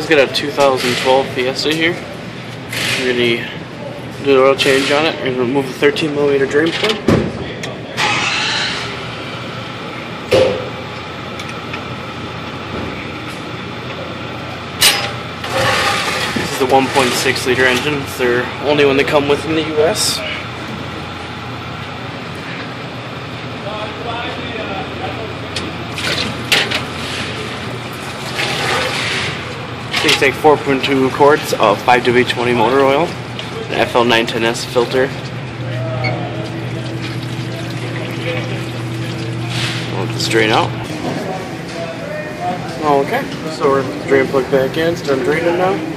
Let's get a 2012 Fiesta here. We're going to do an oil change on it. We're going to remove the 13mm drain plug. This is the 1.6 liter engine. It's their only one they come with in the US. These take 4.2 quarts of 5W20 motor oil, an FL910S filter. I'll let this drain out. Okay, so we're going to drain plug back in. It's done draining now.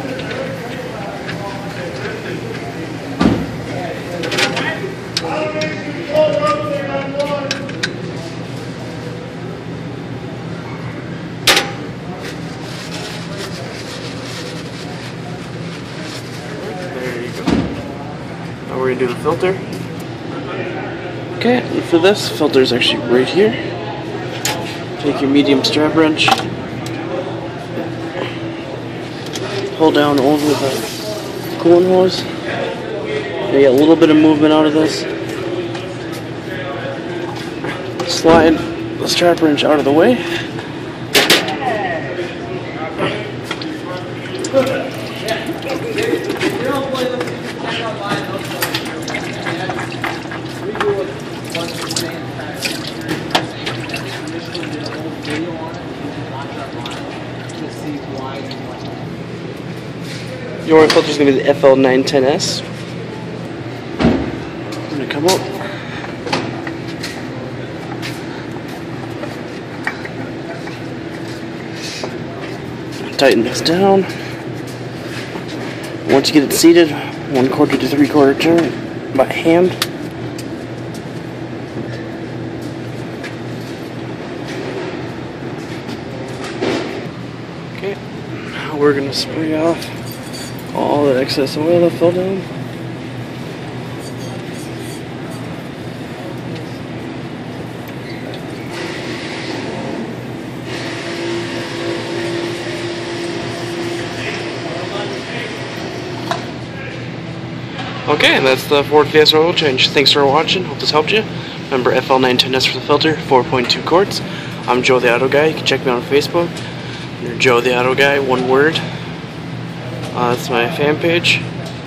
Now we're going to do the filter. Okay, and for this, filter is actually right here. Take your medium strap wrench, pull down over the coolant hose. You get a little bit of movement out of this. Slide the strap wrench out of the way. Your oil filter is going to be the FL910S. I'm going to come up. Tighten this down. Once you get it seated, 1/4 to 3/4 turn by hand. Okay, now we're going to spray off all the excess oil that fell down. Okay, and that's the Ford Fiesta oil change. Thanks for watching. Hope this helped you. Remember, FL910S for the filter, 4.2 quarts. I'm Joe the Auto Guy. You can check me out on Facebook. You're Joe the Auto Guy, one word. That's my fan page,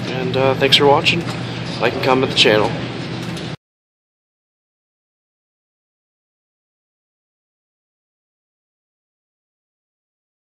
and thanks for watching. Like and comment the channel.